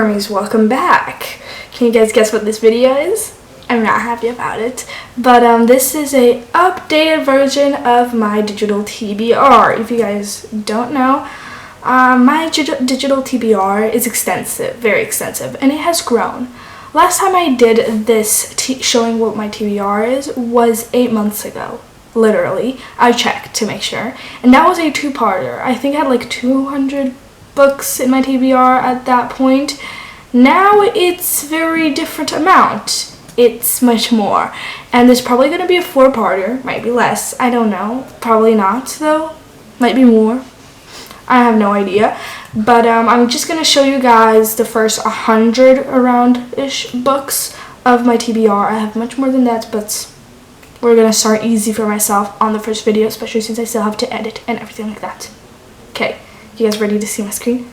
Bookwormies, welcome back. Can you guys guess what this video is? I'm not happy about it, but this is a updated version of my digital TBR. If you guys don't know, my digital TBR is extensive, very extensive, and it has grown. Last time I did this showing what my TBR is was 8 months ago. Literally, I checked to make sure, and that was a two-parter. I think I had like 200 books in my TBR at that point. Now it's very different amount. It's much more, and there's probably going to be a 4-parter, might be less, I don't know, probably not though, might be more, I have no idea. But I'm just going to show you guys the first 100 around-ish books of my TBR. I have much more than that, but we're going to start easy for myself on the first video, especially since I still have to edit and everything like that. Okay, you guys ready to see my screen?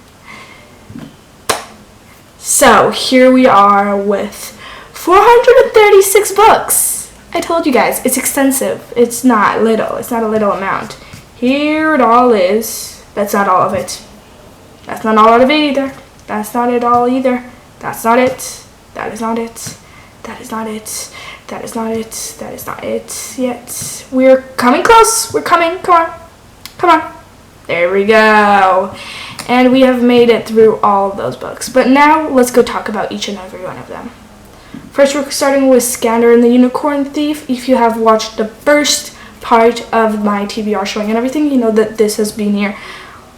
So here we are with 436 books. I told you guys, it's extensive. It's not little. It's not a little amount. Here it all is. That's not all of it. That's not all of it either. That's not it all either. That's not it. That is not it. That is not it. That is not it. That is not it yet. We're coming close. We're coming. Come on. Come on. There we go. And we have made it through all of those books. But now let's go talk about each and every one of them. First, we're starting with Skander and the Unicorn Thief. If you have watched the first part of my TBR showing and everything, you know that this has been here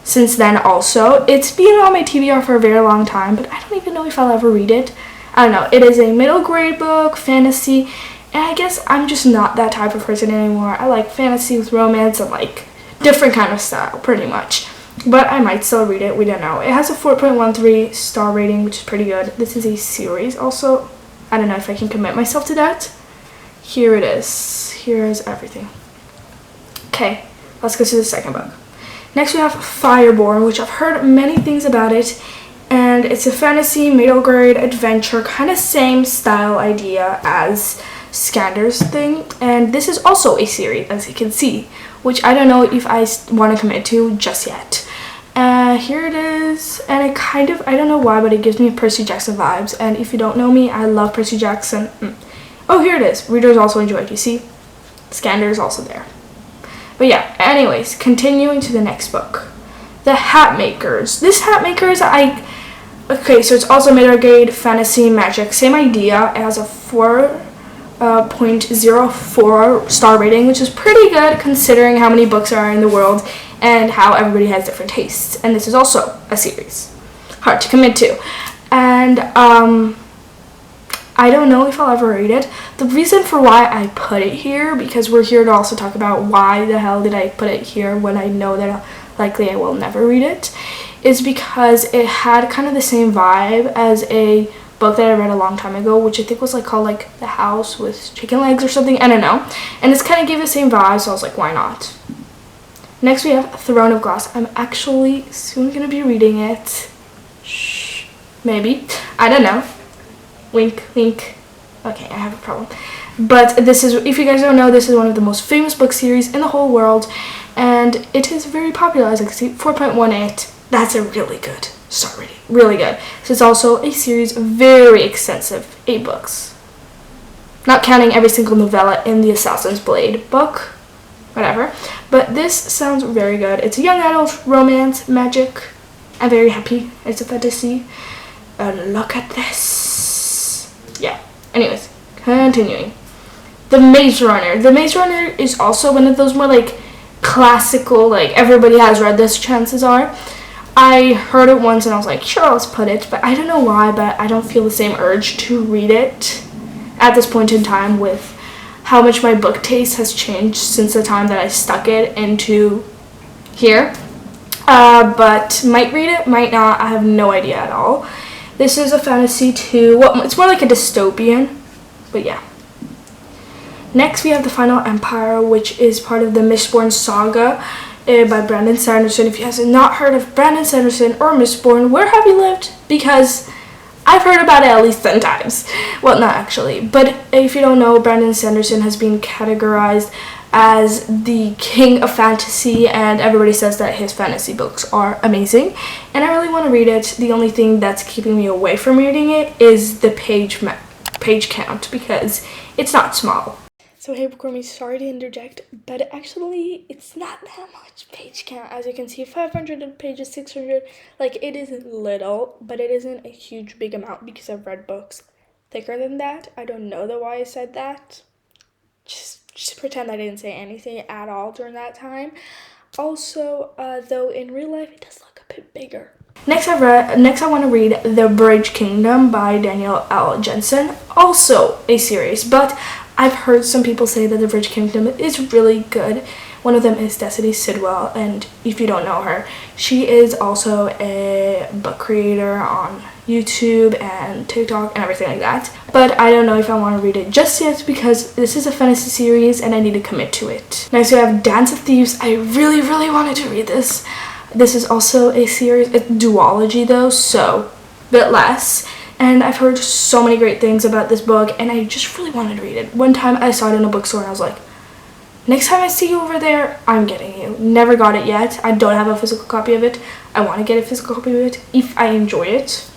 since then also. It's been on my TBR for a very long time, but I don't even know if I'll ever read it. I don't know. It is a middle grade book, fantasy, and I guess I'm just not that type of person anymore. I like fantasy with romance and like different kind of style, pretty much. But I might still read it. We don't know. It has a 4.13 star rating, which is pretty good. This is a series also. I don't know if I can commit myself to that. Here it is. Here is everything. Okay, let's go to the second book. Next we have Fireborn, which I've heard many things about it. And it's a fantasy, middle grade, adventure, kind of same style idea as Skander's thing. And this is also a series, as you can see, which I don't know if I want to commit to just yet. Here it is, and it kind of, I don't know why, but it gives me Percy Jackson vibes, and if you don't know me, I love Percy Jackson. Oh, here it is. Readers also enjoy it, you see? Skander is also there. But yeah, anyways, continuing to the next book. The Hatmakers. This Hatmakers, okay, so it's also middle grade, fantasy, magic, same idea. It has a 4.04 star rating, which is pretty good considering how many books are in the world and how everybody has different tastes. And this is also a series. Hard to commit to. And I don't know if I'll ever read it. The reason for why I put it here, because we're here to also talk about why the hell did I put it here when I know that likely I will never read it, is because it had kind of the same vibe as a book that I read a long time ago, which I think was like called like The House with Chicken Legs or something, I don't know. And it's kind of gave the same vibe, so I was like, why not? Next we have Throne of Glass. I'm actually soon going to be reading it. Shh. Maybe. I don't know. Wink, wink. Okay, I have a problem. But this is, if you guys don't know, this is one of the most famous book series in the whole world. And it is very popular, as I can see, 4.18. That's a really good star rating. Really good. So it's also a series, very extensive, 8 books. Not counting every single novella in the Assassin's Blade book. Whatever. But this sounds very good. It's a young adult romance, magic. I'm very happy. It's a fantasy. Look at this. Yeah. Anyways, continuing. The Maze Runner. The Maze Runner is also one of those more like classical, like everybody has read this, chances are. I heard it once and I was like, sure, let's put it. But I don't know why, but I don't feel the same urge to read it at this point in time with how much my book taste has changed since the time that I stuck it into here. But might read it, might not. I have no idea at all. This is a fantasy too. Well, it's more like a dystopian, but yeah. Next, we have The Final Empire, which is part of the Mistborn saga by Brandon Sanderson. If you have not heard of Brandon Sanderson or Mistborn, where have you lived? Because I've heard about it at least 10 times. Well, not actually. But if you don't know, Brandon Sanderson has been categorized as the king of fantasy, and everybody says that his fantasy books are amazing, and I really want to read it. The only thing that's keeping me away from reading it is the page count, because it's not small. So hey bookwormies, sorry to interject, but actually it's not that much page count. As you can see, 500 pages, 600, like it is little, but it isn't a huge big amount because I've read books thicker than that. I don't know why I said that. Just pretend I didn't say anything at all during that time. Also, though in real life it does look a bit bigger. Next I want to read The Bridge Kingdom by Daniel L. Jensen, also a series, but I've heard some people say that The Bridge Kingdom is really good. One of them is Destiny Sidwell, and if you don't know her, she is also a book creator on YouTube and TikTok and everything like that. But I don't know if I want to read it just yet because this is a fantasy series and I need to commit to it. Next we have Dance of Thieves. I really wanted to read this. This is also a series, it's duology though, so a bit less. And I've heard so many great things about this book and I just really wanted to read it. One time I saw it in a bookstore and I was like, next time I see you over there, I'm getting you. Never got it yet. I don't have a physical copy of it. I want to get a physical copy of it if I enjoy it.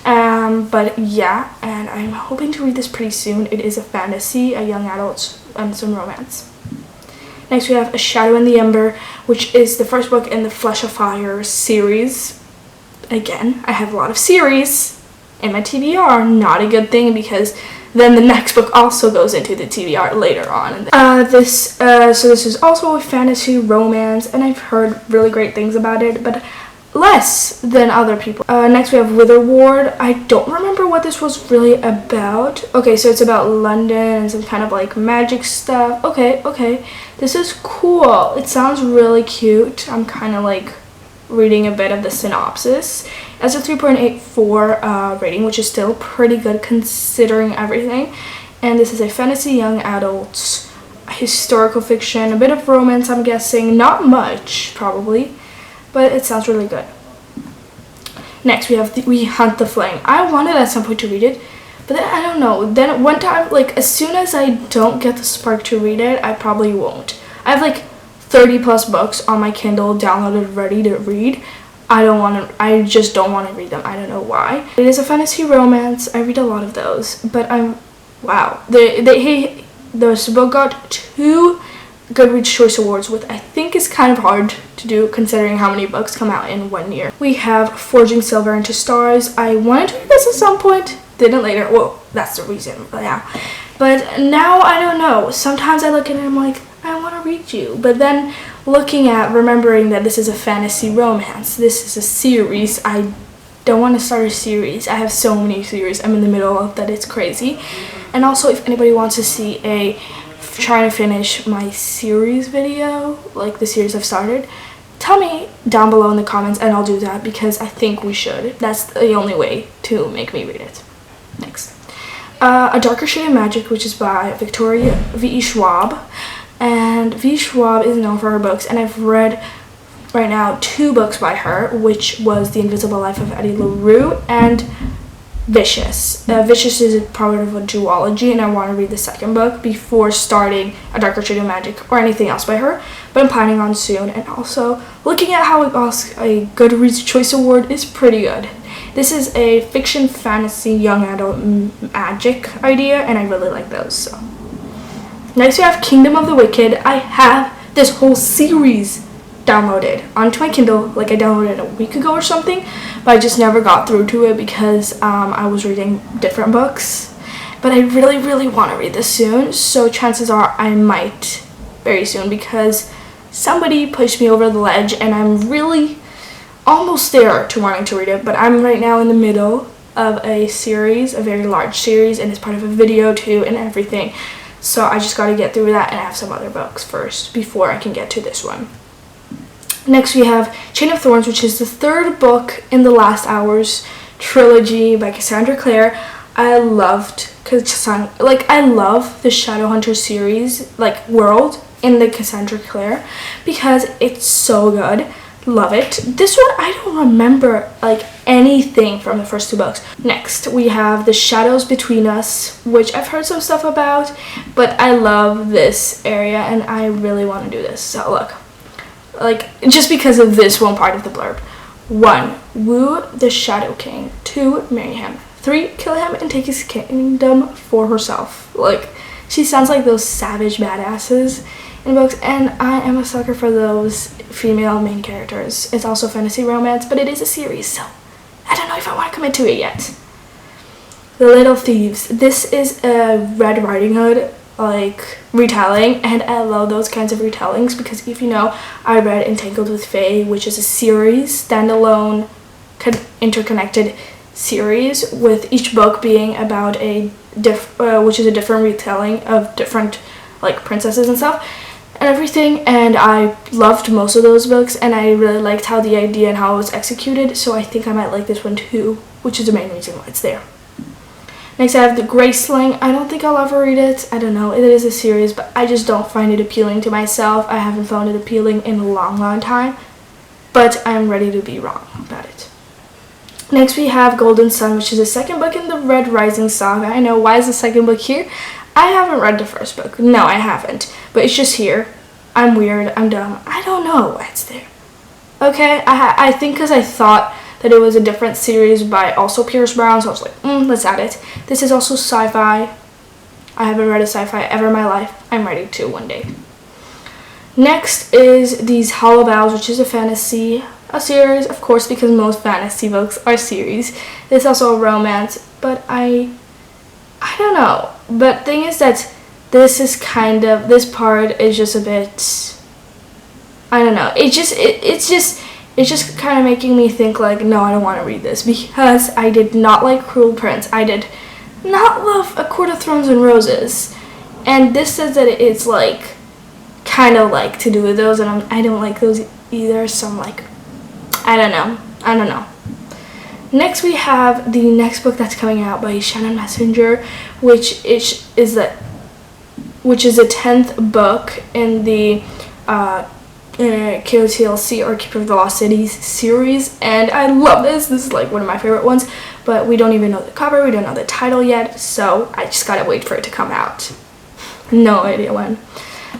But yeah, and I'm hoping to read this pretty soon. It is a fantasy, a young adult, and some romance. Next we have A Shadow in the Ember, which is the first book in the Flesh of Fire series. Again, I have a lot of series in my TBR. Not a good thing because then the next book also goes into the TBR later on. So this is also a fantasy romance, and I've heard really great things about it, but less than other people. Next we have Witherward. I don't remember what this was really about. Okay, so it's about London and some kind of like magic stuff. Okay. This is cool. It sounds really cute. I'm kind of like reading a bit of the synopsis. It has a 3.84 rating, which is still pretty good considering everything. And this is a fantasy young adult historical fiction, a bit of romance, I'm guessing. Not much, probably, but it sounds really good. Next, we have We Hunt the Flame. I wanted at some point to read it, but then I don't know. Then one time, like as soon as I don't get the spark to read it, I probably won't. I have like 30 plus books on my Kindle downloaded ready to read. I just don't want to read them. I don't know why. It is a fantasy romance. I read a lot of those, but wow. This book got 2 Goodreads Choice Awards, which I think is kind of hard to do considering how many books come out in 1 year. We have Forging Silver into Stars. I wanted to read this at some point, didn't later. Well, that's the reason, but yeah. But now I don't know. Sometimes I look at it and I'm like, I want to read you. But then remembering that this is a fantasy romance, this is a series, I don't want to start a series. I have so many series I'm in the middle of that it's crazy. And also, if anybody wants to see trying to finish my series video, like the series I've started, tell me down below in the comments and I'll do that because I think we should. That's the only way to make me read it. Next. A Darker Shade of Magic, which is by Victoria V. Schwab. And V. Schwab is known for her books, and I've read right now 2 books by her, which was The Invisible Life of Eddie LaRue and Vicious. Vicious is part of a duology, and I want to read the second book before starting A Darker Shade of Magic or anything else by her, but I'm planning on soon. And also, looking at how it got a Goodreads Choice Award is pretty good. This is a fiction fantasy young adult magic idea, and I really like those. So next we have Kingdom of the Wicked. I have this whole series downloaded onto my Kindle, like I downloaded it a week ago or something, but I just never got through to it because I was reading different books. But I really want to read this soon, so chances are I might very soon because somebody pushed me over the ledge and I'm really almost there to wanting to read it. But I'm right now in the middle of a series, a very large series, and it's part of a video too and everything. So I just got to get through that and have some other books first before I can get to this one. Next we have Chain of Thorns, which is the 3rd book in the Last Hours trilogy by Cassandra Clare. I love the Shadowhunter series, like world in the Cassandra Clare, because it's so good. love it. This one, I don't remember like anything from the first two books. Next, we have The Shadows Between Us, which I've heard some stuff about, but I love this area and I really want to do this. So look, like, just because of this one part of the blurb. 1. Woo the Shadow King. 2. Marry him. 3. Kill him and take his kingdom for herself. Like, she sounds like those savage badasses in books, and I am a sucker for those female main characters. It's also fantasy romance, but it is a series, so I don't know if I want to commit to it yet. The Little Thieves. This is a Red Riding Hood like retelling, and I love those kinds of retellings because if you know, I read Entangled with Fae, which is a series, standalone, interconnected series, with each book being about a which is a different retelling of different like princesses and stuff and everything, and I loved most of those books and I really liked how the idea and how it was executed, so I think I might like this one too, which is the main reason why it's there. Next, I have The Graceling. I don't think I'll ever read it. I don't know. It is a series, but I just don't find it appealing to myself. I haven't found it appealing in a long time, but I'm ready to be wrong about it. Next, we have Golden Sun, which is the second book in the Red Rising saga. I know, why is the second book here? I haven't read the first book. No, I haven't. But it's just here. I'm weird. I'm dumb. I don't know why it's there. Okay, I think because I thought that it was a different series by also Pierce Brown, so I was like, let's add it. This is also sci-fi. I haven't read a sci-fi ever in my life. I'm ready to one day. Next is These Hollow Vows, which is a fantasy, a series, of course, because most fantasy books are series. It's also a romance, but I don't know. But thing is that this is kind of, this part is just a bit, I don't know. It's just kind of making me think like, no, I don't want to read this, because I did not like Cruel Prince. I did not love A Court of Thorns and Roses. And this says that it's like, kind of like to do with those, and I don't like those either, so I'm like, I don't know. Next we have the next book that's coming out by Shannon Messenger, which is the 10th book in the KOTLC or Keeper of the Lost Cities series, and I love this. This is like one of my favorite ones, but we don't even know the cover, we don't know the title yet, so I just gotta wait for it to come out. No idea when.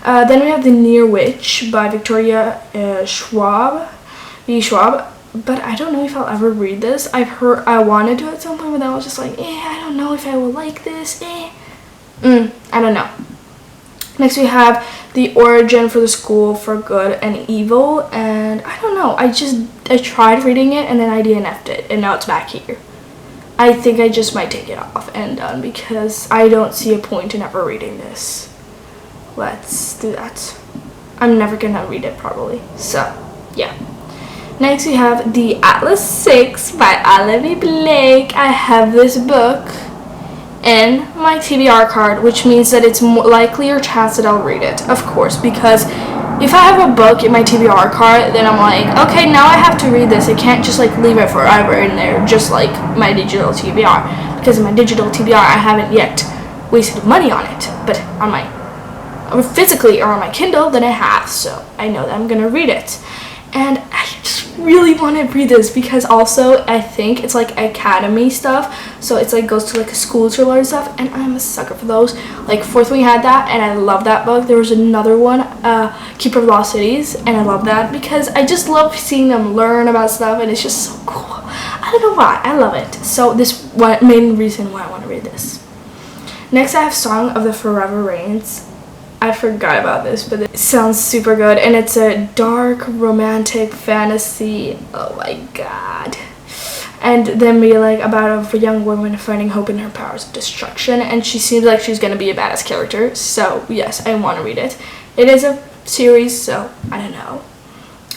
Then we have The Near Witch by Victoria Schwab, but I don't know if I'll ever read this. I wanted to at some point, but then I was just like, I don't know if I will like this, I don't know. Next we have The Origin for the School for Good and Evil, and I don't know, I tried reading it and then I DNF'd it, and now it's back here. I think I just might take it off and done because I don't see a point in ever reading this. Let's do that. I'm never gonna read it probably, so yeah. Next we have The Atlas 6 by Olivia Blake. I have this book in my TBR card, which means that it's more likely or chance that I'll read it, of course, because if I have a book in my TBR card, then I'm like, okay, now I have to read this. I can't just like leave it forever in there, just like my digital TBR, because in my digital TBR I haven't yet wasted money on it, but on my physically or on my Kindle, then I have, so I know that I'm gonna read it. And I just really want to read this because also I think it's like academy stuff, so it's like goes to like a school to learn stuff, and I'm a sucker for those. Like Fourth Wing had that and I love that book. There was another one, Keeper of the Lost Cities, and I love that because I just love seeing them learn about stuff, and it's just so cool. I don't know why, I love it. So this one main reason why I want to read this. Next I have Song of the Forever Rains. I forgot about this, but it sounds super good, and it's a dark romantic fantasy. Oh my god. And then be like about a young woman finding hope in her powers of destruction, and she seems like she's gonna be a badass character, so yes, I want to read it. It is a series, so I don't know.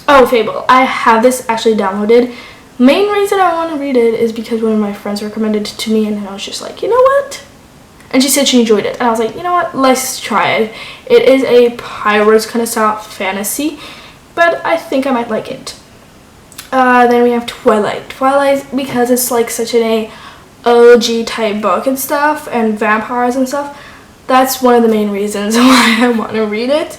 Oh, Fable. I have this actually downloaded. Main reason I want to read it is because one of my friends recommended it to me, and then I was just like, you know what? And she said she enjoyed it. And I was like, you know what? Let's try it. It is a pirates kind of style fantasy, but I think I might like it. Then we have Twilight. Twilight, because it's like such an OG type book and stuff, and vampires and stuff. That's one of the main reasons why I want to read it.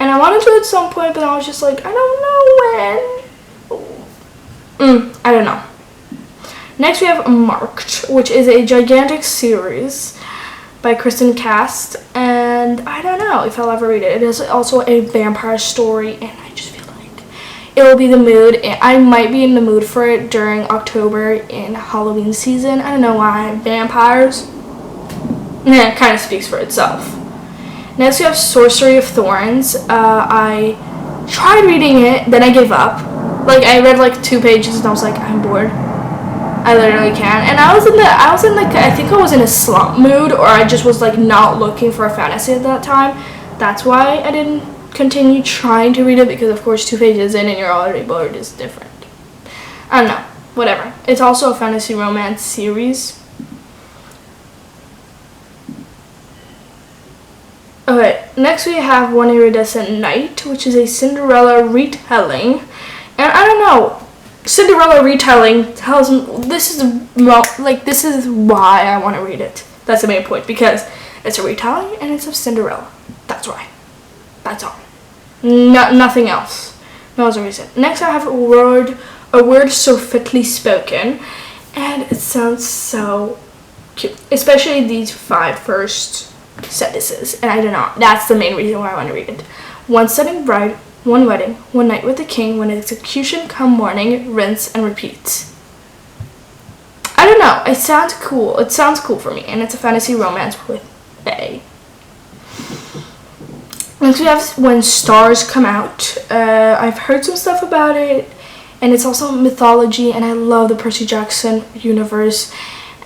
And I wanted to at some point, but I was just like, I don't know when. I don't know. Next we have Marked, which is a gigantic series by Kristen Cast, and I don't know if I'll ever read it. It is also a vampire story, and I just feel like it will be the mood. I might be in the mood for it during October in Halloween season. I don't know why. Vampires. It kind of speaks for itself. Next we have Sorcery of Thorns. I tried reading it, then I gave up. Like, I read like 2 pages and I was like, I'm bored. I literally can't. And I was in like, I think I was in a slump mood, or I just was like not looking for a fantasy at that time. That's why I didn't continue trying to read it, because of course 2 pages in and you're already bored is different. I don't know. Whatever. It's also a fantasy romance series. Okay, next we have One Iridescent Night, which is a Cinderella retelling. And I don't know. Cinderella retelling tells me this is why I want to read it. That's the main point, because it's a retelling and it's of Cinderella. That's why. That's all. Nothing else. No other reason. Next I have a word so fitly spoken, and it sounds so cute, especially these 5 first sentences. And I don't know. That's the main reason why I want to read it. One stunning bride, one wedding, one night with the king, one execution come morning, rinse and repeat. I don't know. It sounds cool. It sounds cool for me, and it's a fantasy romance with A. Next we have When Stars Come Out. I've heard some stuff about it, and it's also mythology, and I love the Percy Jackson universe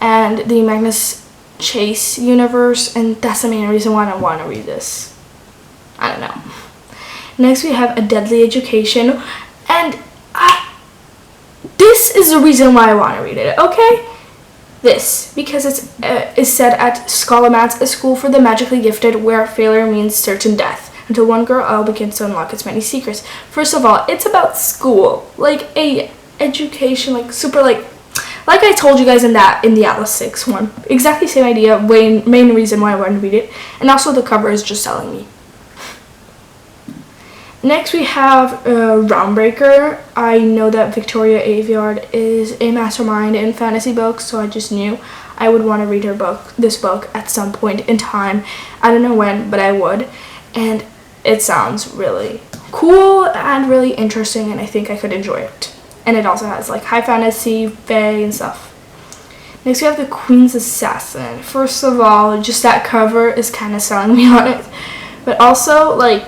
and the Magnus Chase universe, and that's the main reason why I want to read this. I don't know. Next we have A Deadly Education, and this is the reason why I want to read it, okay? This, because it's set at Scholomance, a school for the magically gifted, where failure means certain death, until one girl L begins to unlock its many secrets. First of all, it's about school, like a education, like super, like I told you guys in the Atlas 6 one. Exactly same idea, main reason why I wanted to read it, and also the cover is just selling me. Next we have Roundbreaker. I know that Victoria Aveyard is a mastermind in fantasy books, so I just knew I would want to read this book at some point in time. I don't know when, but I would. And it sounds really cool and really interesting, and I think I could enjoy it. And it also has like high fantasy, fae, and stuff. Next we have The Queen's Assassin. First of all, just that cover is kind of selling me on it. But also, like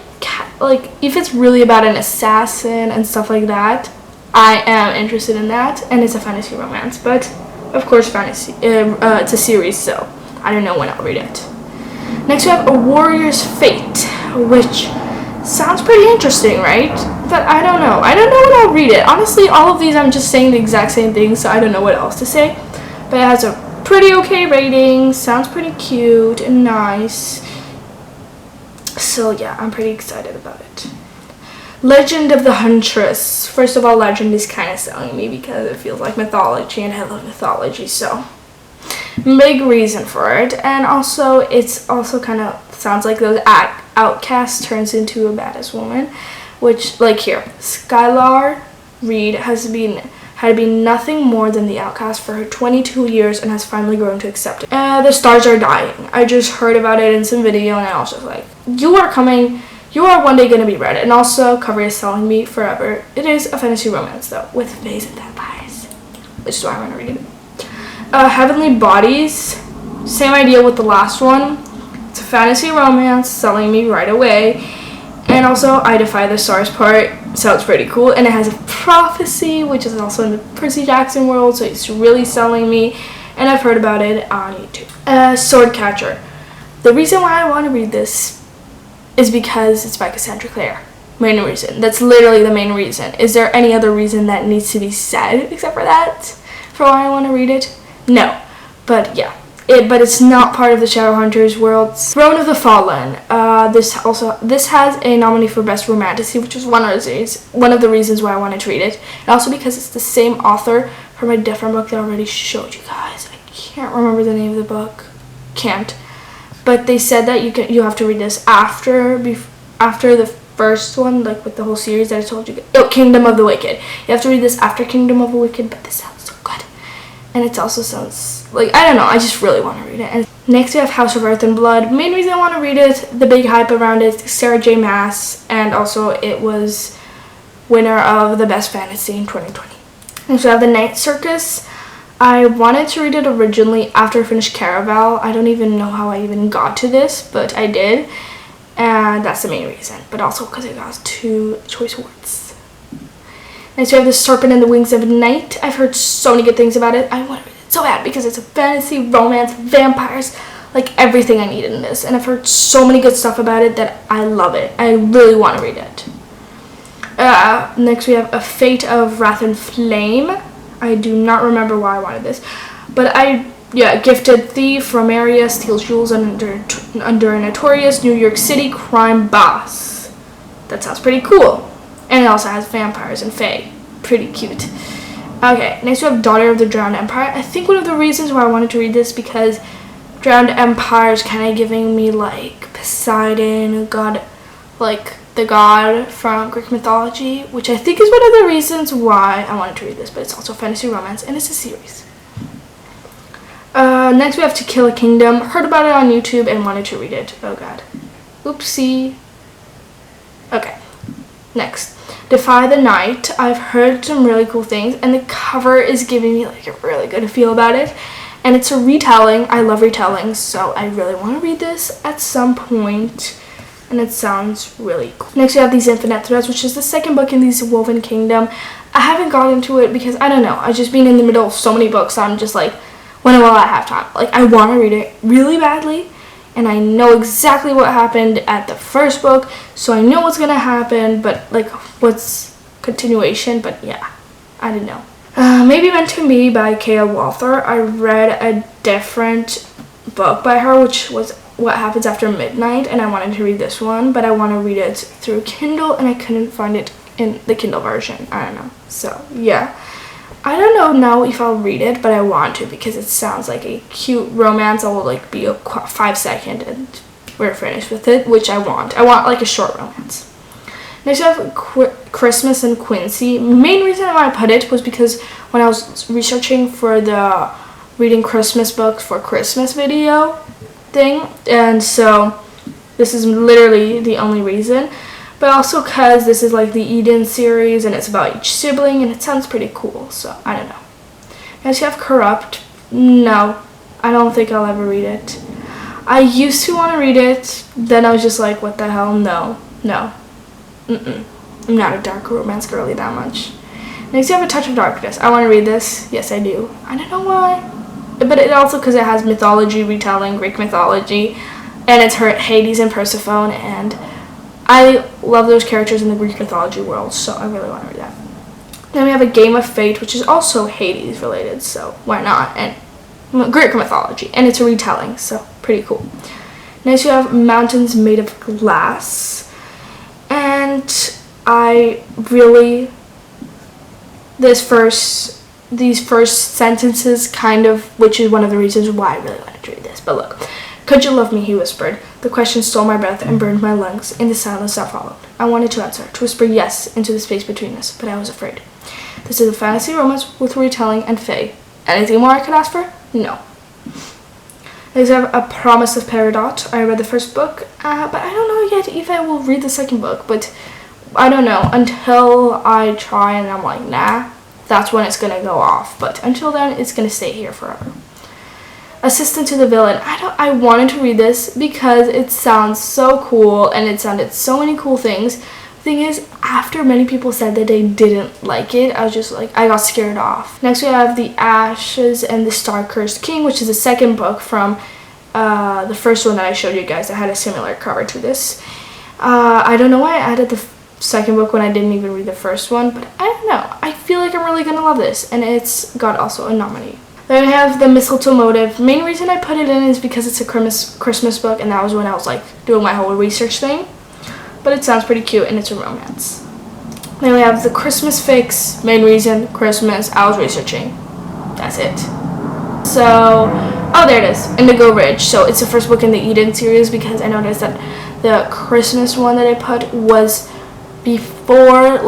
if it's really about an assassin and stuff like that, I am interested in that, and it's a fantasy romance, but of course fantasy, it's a series, so I don't know when I'll read it. Next we have A Warrior's Fate, which sounds pretty interesting, right? But I don't know when I'll read it. Honestly, all of these I'm just saying the exact same thing, so I don't know what else to say, but it has a pretty okay rating, sounds pretty cute and nice. So yeah, I'm pretty excited about it. Legend of the Huntress. First of all, legend is kind of selling me because it feels like mythology, and I love mythology, so big reason for it. And also, it's also kind of sounds like those outcast turns into a badass woman, which, like here, Skylar Reed had been nothing more than the outcast for her 22 years and has finally grown to accept it. The stars are dying. I just heard about it in some video, and I was just like, you are one day going to be read. And also, cover is selling me forever. It is a fantasy romance, though, with fays and vampires, which is why I want to read it. Heavenly Bodies, same idea with the last one. It's a fantasy romance, selling me right away. And also, I Defy the Stars part sounds pretty cool, and it has a prophecy, which is also in the Percy Jackson world, so it's really selling me, and I've heard about it on YouTube. Swordcatcher. The reason why I want to read this is because it's by Cassandra Clare. Main reason. That's literally the main reason. Is there any other reason that needs to be said except for that? For why I want to read it? No. But yeah. But it's not part of the Shadowhunters world. Throne of the Fallen. This has a nominee for Best Romantasy, which was one of the reasons why I wanted to read it. And also because it's the same author from a different book that I already showed you guys. I can't remember the name of the book. Can't. But they said that you have to read this after the first one, like with the whole series that I told you. Oh, Kingdom of the Wicked. You have to read this after Kingdom of the Wicked, but this sounds so good. And it also sounds like, I don't know, I just really want to read it. And next we have House of Earth and Blood. Main reason I want to read it, the big hype around it, Sarah J. Maas, and also it was winner of the Best Fantasy in 2020. And so I have The Night Circus. I wanted to read it originally after I finished Caraval. I don't even know how I even got to this, but I did. And that's the main reason. But also because it got 2 choice awards. Next we have The Serpent and the Wings of Night. I've heard so many good things about it. I want to read it so bad because it's a fantasy, romance, vampires, like everything I needed in this. And I've heard so many good stuff about it that I love it. I really want to read it. Next we have A Fate of Wrath and Flame. I do not remember why I wanted this, but Gifted Thief, Romaria steals jewels under a notorious New York City crime boss. That sounds pretty cool. And it also has vampires and fae. Pretty cute. Okay, next we have Daughter of the Drowned Empire. I think one of the reasons why I wanted to read this because Drowned Empire is kind of giving me like Poseidon, God, like the god from Greek mythology, which I think is one of the reasons why I wanted to read this, but it's also fantasy romance and it's a series. Next we have To Kill a Kingdom. Heard about it on YouTube and wanted to read it. Oh god. Oopsie. Okay. Next. Defy the Night. I've heard some really cool things and the cover is giving me like a really good feel about it. And it's a retelling. I love retellings, so I really want to read this at some point. And it sounds really cool. Next we have These Infinite Threads, which is the second book in These Woven Kingdom. I haven't got into it because, I don't know, I've just been in the middle of so many books, so I'm just like, when will I have time? Like, I want to read it really badly, and I know exactly what happened at the first book, so I know what's going to happen, but, like, what's continuation, but yeah, I don't know. Maybe Meant to Be by Kaya Walther. I read a different book by her, which was What Happens After Midnight, and I wanted to read this one, but I want to read it through Kindle and I couldn't find it in the Kindle version. I don't know. So yeah, I don't know now if I'll read it, but I want to because it sounds like a cute romance. I will like be a 5-second and we're finished with it, which I want. I want like a short romance. Next I have Christmas and Quincy. Main reason why I put it was because when I was researching for the reading Christmas books for Christmas video thing, and so this is literally the only reason, but also because this is like the Eden series and it's about each sibling and it sounds pretty cool, so I don't know. Next you have Corrupt. No, I don't think I'll ever read it. I used to want to read it, then I was just like, what the hell, no. I'm not a dark romance girly that much. Next you have A Touch of Darkness. I want to read this. Yes, I do. I don't know why. But it also because it has mythology retelling, Greek mythology, and it's Hades and Persephone, and I love those characters in the Greek mythology world, so I really want to read that. Then we have A Game of Fate, which is also Hades related, so why not? And Greek mythology, and it's a retelling, so pretty cool. Next you have Mountains Made of Glass, and I really, these first sentences kind of, which is one of the reasons why I really wanted to read this. But look, could you love me, he whispered. The question stole my breath and burned my lungs in the silence that followed. I wanted to answer, to whisper yes into the space between us, but I was afraid. This is a fantasy romance with retelling and fae. Anything more I could ask for? No. Next I have A Promise of Peridot. I read the first book, but I don't know yet if I will read the second book, but I don't know until I try and I'm like, nah. That's when it's gonna go off, but until then it's gonna stay here forever. Assistant to the Villain. I wanted to read this because it sounds so cool and it sounded so many cool things. The thing is, after many people said that they didn't like it, I was just like, I got scared off. Next we have The Ashes and the Star-Cursed King, which is the second book from the first one that I showed you guys that had a similar cover to this. I don't know why I added the second book when I didn't even read the first one, but I don't know. I feel like I'm really gonna love this, and it's got also a nominee. Then I have The Mistletoe Motive. Main reason I put it in is because it's a Christmas book, and that was when I was like doing my whole research thing. But it sounds pretty cute, and it's a romance. Then we have The Christmas Fix. Main reason, Christmas. I was researching. That's it. So, oh, there it is. Indigo Ridge. So it's the first book in the Eden series because I noticed that the Christmas one that I put was before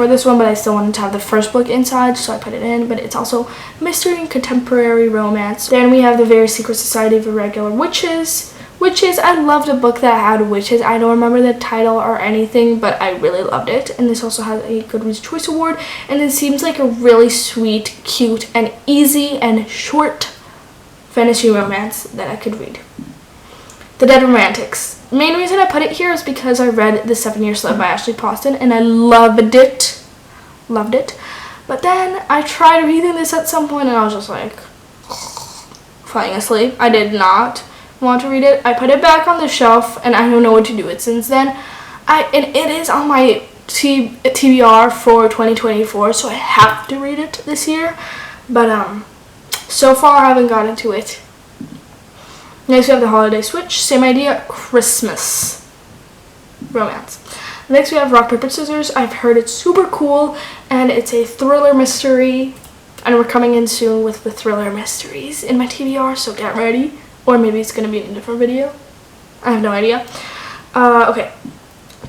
this one, but I still wanted to have the first book inside, so I put it in. But it's also mystery and contemporary romance. Then we have The Very Secret Society of Irregular Witches. I loved a book that had witches. I don't remember the title or anything, but I really loved it. And this also has a Goodreads Choice Award, and it seems like a really sweet, cute, and easy and short fantasy romance that I could read. The Dead Romantics. Main reason I put it here is because I read The 7-Year Slave by Ashley Poston and I loved it. But then I tried reading this at some point and I was just like falling asleep. I did not want to read it. I put it back on the shelf and I don't know what to do with it since then. And it is on my TBR for 2024, so I have to read it this year. But so far I haven't gotten to it. Next we have The Holiday Switch, same idea, Christmas romance. Next we have Rock, Paper, Scissors. I've heard it's super cool and it's a thriller mystery, and we're coming in soon with the thriller mysteries in my TBR, so get ready. Or maybe it's going to be in a different video. I have no idea. Okay,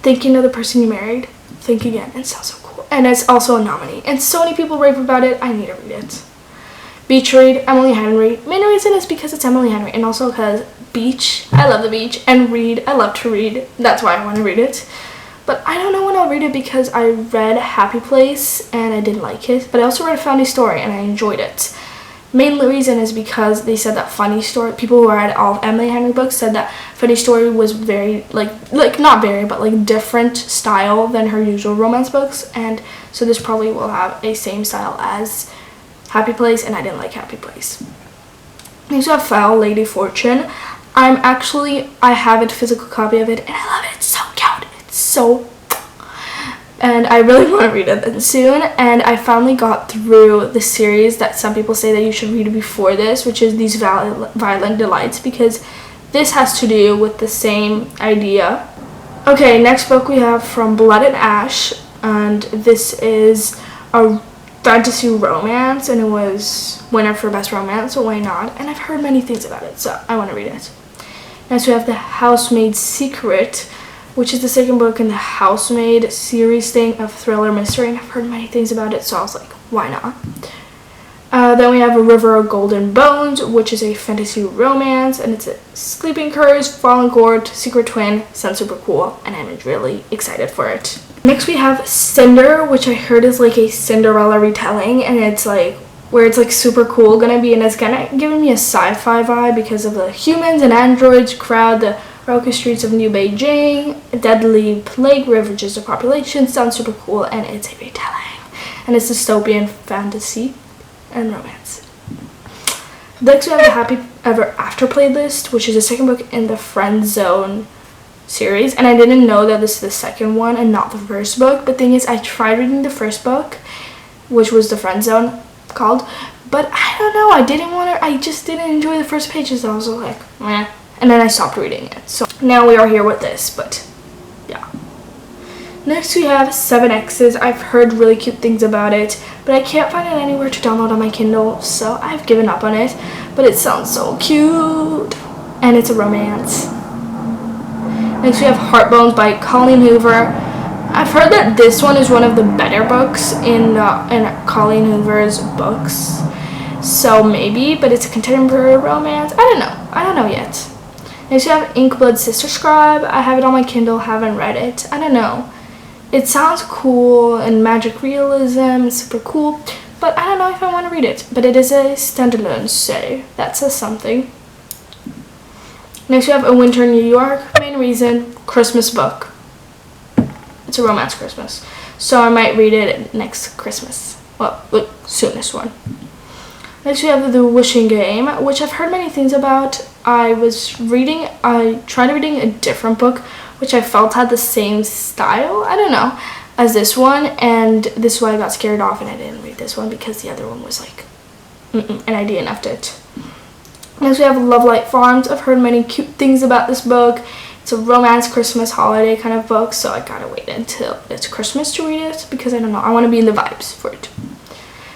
Thinking of the Person You Married. Think Again. It sounds so cool. And it's also a nominee. And so many people rave about it. I need to read it. Beach Read, Emily Henry. Main reason is because it's Emily Henry, and also because beach, I love the beach, and read, I love to read. That's why I want to read it. But I don't know when I'll read it because I read Happy Place and I didn't like it. But I also read Funny Story and I enjoyed it. Main reason is because they said that Funny Story, people who read all of Emily Henry books said that Funny Story was very, not very, but different style than her usual romance books. And so this probably will have a same style as Happy Place, and I didn't like Happy Place. Next we have Foul Lady Fortune. I have a physical copy of it, and I love it. It's so cute. It's so... And I really want to read it soon. And I finally got through the series that some people say that you should read before this, which is These Violent Delights, because this has to do with the same idea. Okay, next book we have From Blood and Ash, and this is a fantasy romance, and it was winner for best romance, so why not? And I've heard many things about it, so I want to read it. Next we have The Housemaid's Secret, which is the second book in the Housemaid series thing of thriller mystery, and I've heard many things about it, so I was like, why not? Then we have A River of Golden Bones, which is a fantasy romance, and it's a Sleeping Curse, Fallen Court, Secret Twin. Sounds super cool, and I'm really excited for it. Next we have Cinder, which I heard is like a Cinderella retelling, and it's where it's super cool gonna be, and it's kind of giving me a sci-fi vibe because of the humans and androids crowd the rocky streets of New Beijing. A deadly plague ravages the population. Sounds super cool, and it's a retelling, and it's dystopian fantasy and romance. Next we have the Happy Ever After playlist, which is the second book in the Friend Zone series, and I didn't know that this is the second one and not the first book. But thing is, I tried reading the first book, which was The Friend Zone called, but I don't know, I just didn't enjoy the first pages. I was like, meh, and then I stopped reading it. So now we are here with this, but yeah. Next we have 7X's. I've heard really cute things about it, but I can't find it anywhere to download on my Kindle, so I've given up on it. But it sounds so cute, and it's a romance. Next we have Heartbones by Colleen Hoover. I've heard that this one is one of the better books in Colleen Hoover's books, so maybe, but it's a contemporary romance. I don't know yet. Next we have Inkblood Sister Scribe. I have it on my Kindle, haven't read it. I don't know. It sounds cool and magic realism, super cool, but I don't know if I want to read it. But it is a standalone, so that says something. Next we have A Winter in New York. Main reason, Christmas book. It's a romance Christmas, so I might read it next Christmas. Well, the soonest one. Next we have The Wishing Game, which I've heard many things about. I tried reading a different book, which I felt had the same style, I don't know, as this one, and this is why I got scared off and I didn't read this one because the other one was and I DNF'd it. Next we have Love Light Farms. I've heard many cute things about this book. It's a romance Christmas holiday kind of book, so I gotta wait until it's Christmas to read it because I don't know, I want to be in the vibes for it.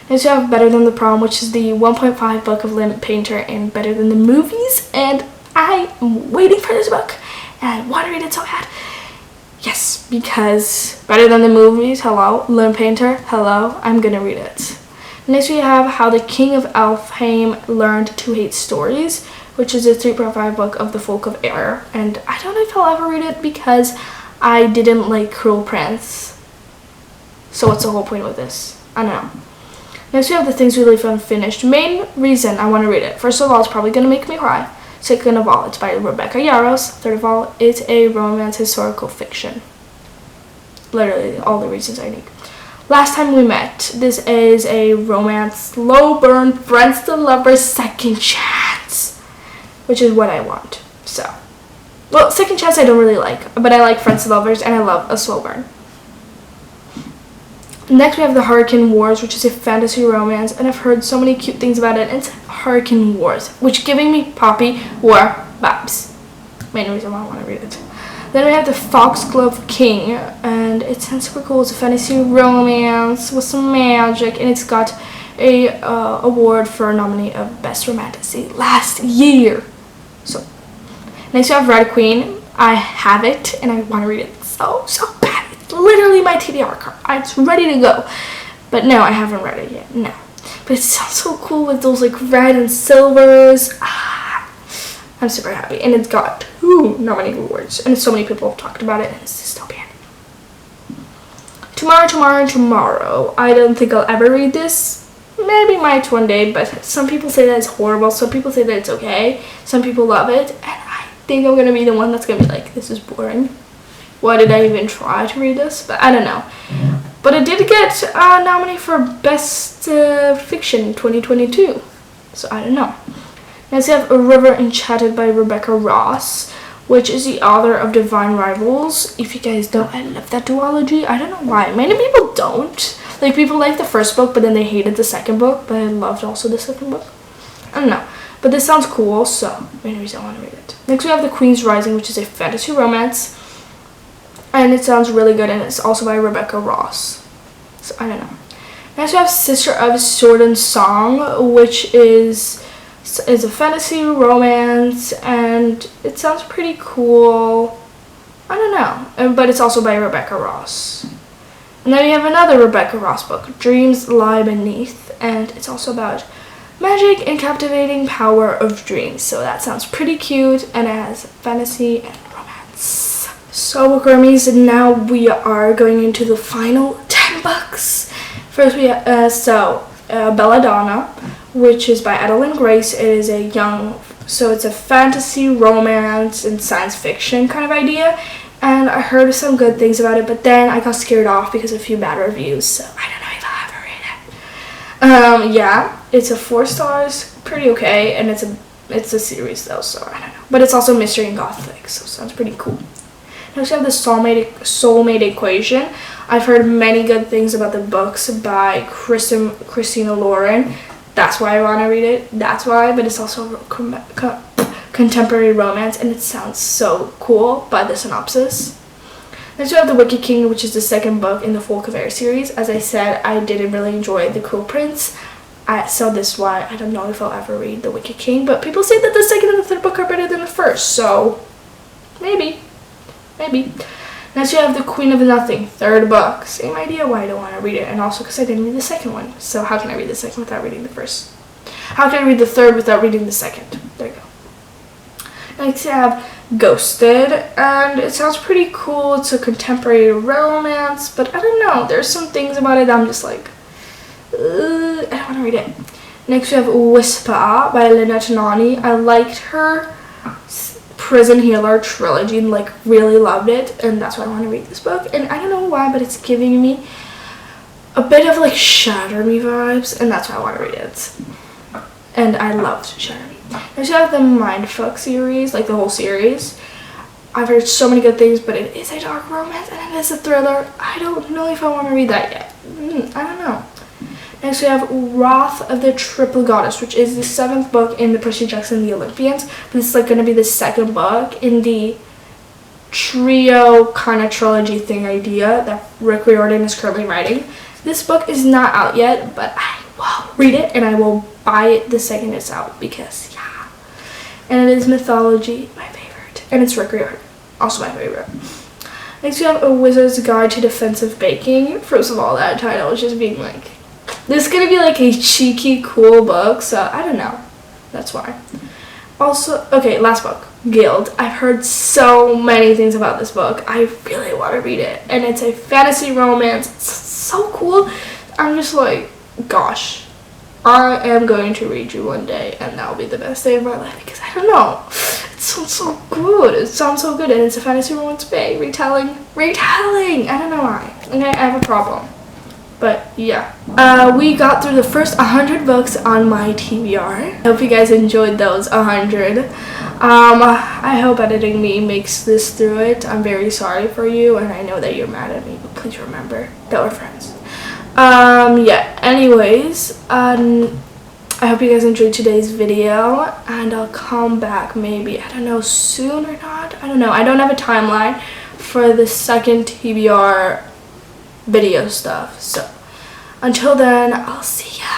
Next we have Better Than the Prom, which is the 1.5 book of Lynn Painter and Better Than the Movies, and I am waiting for this book, and I want to read it so bad. Yes, because better than the movies, hello. Lone Painter, hello. I'm gonna read it. Next we have How the King of Elfheim Learned to Hate Stories, which is a 3.5 book of the Folk of Air. And I don't know if I'll ever read it because I didn't like Cruel Prince. So what's the whole point with this? I don't know. Next we have The Things We Leave Unfinished. Main reason I want to read it. First of all, it's probably going to make me cry. Second of all, it's by Rebecca Yarros. Third of all, it's a romance historical fiction. Literally all the reasons I need. Last Time We Met. This is a romance, slow burn, friends to lovers, second chance, which is what I want. So, well, second chance I don't really like, but I like friends to lovers, and I love a slow burn. Next we have The Hurricane Wars, which is a fantasy romance, and I've heard so many cute things about it. It's Hurricane Wars, which giving me Poppy War vibes. Main reason why I want to read it. Then we have The Foxglove King, and it sounds super cool. It's a fantasy romance with some magic, and it's got a award for nominee of Best Romantasy last year. So, next we have Red Queen. I have it, and I want to read it so bad. It's literally my TBR card. It's ready to go. But no, I haven't read it yet. No. But it sounds so cool with those like red and silvers. I'm super happy. And it's got 2 nominated awards. And so many people have talked about it. And it's dystopian. Tomorrow. I don't think I'll ever read this. Maybe might one day. But some people say that it's horrible. Some people say that it's okay. Some people love it. And I think I'm going to be the one that's going to be like, this is boring. Why did I even try to read this? But I don't know. But it did get nominated for Best Fiction 2022. So I don't know. Next we have A River Enchanted by Rebecca Ross, which is the author of Divine Rivals. If you guys don't, I love that duology. I don't know why. Many people don't. Like, people like the first book, but then they hated the second book. But I loved also the second book. I don't know. But this sounds cool, so main reason I want to read it. Next we have The Queen's Rising, which is a fantasy romance. And it sounds really good, and it's also by Rebecca Ross. So, I don't know. Next we have Sister of Sword and Song, which is a fantasy romance, and it sounds pretty cool. I don't know. But it's also by Rebecca Ross. And then we have another Rebecca Ross book, Dreams Lie Beneath, and it's also about magic and captivating power of dreams. So that sounds pretty cute, and it has fantasy and romance. So bookwormies, now we are going into the final 10 books. First we have Belladonna, which is by Adeline Grace. It is it's a fantasy, romance, and science fiction kind of idea. And I heard some good things about it, but then I got scared off because of a few bad reviews. So I don't know if I'll ever read it. Yeah, it's a 4 stars, pretty okay, and it's a series though, so I don't know. But it's also mystery and gothic, so it sounds pretty cool. Next we have The Soulmate Equation. I've heard many good things about the books by Christina Lauren. That's why I want to read it. That's why, but it's also contemporary romance, and it sounds so cool by the synopsis. Next we have The Wicked King, which is the second book in the Folk of Air series. As I said, I didn't really enjoy The Cruel Prince. So this is why I don't know if I'll ever read The Wicked King, but people say that the second and the third book are better than the first, so maybe. Next we have The Queen of Nothing, third book. Same idea why I don't want to read it, and also because I didn't read the second one. So how can I read the second without reading the first? How can I read the third without reading the second? There you go. Next we have Ghosted, and it sounds pretty cool. It's a contemporary romance, but I don't know. There's some things about it that I'm just like, I don't want to read it. Next we have Whisper by Lynette Nani. I liked her Prison Healer trilogy and like really loved it, and that's why I want to read this book. And I don't know why, but it's giving me a bit of like Shatter Me vibes, and that's why I want to read it. And I loved Shatter Me. Next we have the Mindfuck series, like the whole series. I've heard so many good things, but it is a dark romance and it is a thriller. I don't know if I want to read that yet. I don't know. Next we have Wrath of the Triple Goddess, which is the 7th book in the Percy Jackson and the Olympians. But it's like going to be the second book in the trio kind of trilogy thing idea that Rick Riordan is currently writing. This book is not out yet, but I will read it and I will buy it the second it's out because, yeah. And it is mythology, my favorite. And it's Rick Riordan. Also my favorite. Next we have A Wizard's Guide to Defensive Baking. First of all, that title is just being like, this is gonna be like a cheeky, cool book, so I don't know. That's why. Also, okay, last book, Guild. I've heard so many things about this book. I really want to read it. And it's a fantasy romance. It's so cool. I'm just like, gosh, I am going to read you one day, and that'll be the best day of my life, because I don't know. It sounds so good. It sounds so good, and it's a fantasy romance bay. Retelling. I don't know why. Okay, I have a problem. But yeah, we got through the first 100 books on my TBR. I hope you guys enjoyed those 100. I hope editing me makes this through it. I'm very sorry for you, and I know that you're mad at me, but please remember that we're friends. Yeah, anyways, I hope you guys enjoyed today's video, and I'll come back maybe, I don't know, soon or not. I don't know. I don't have a timeline for the second TBR video stuff, so until then, I'll see ya.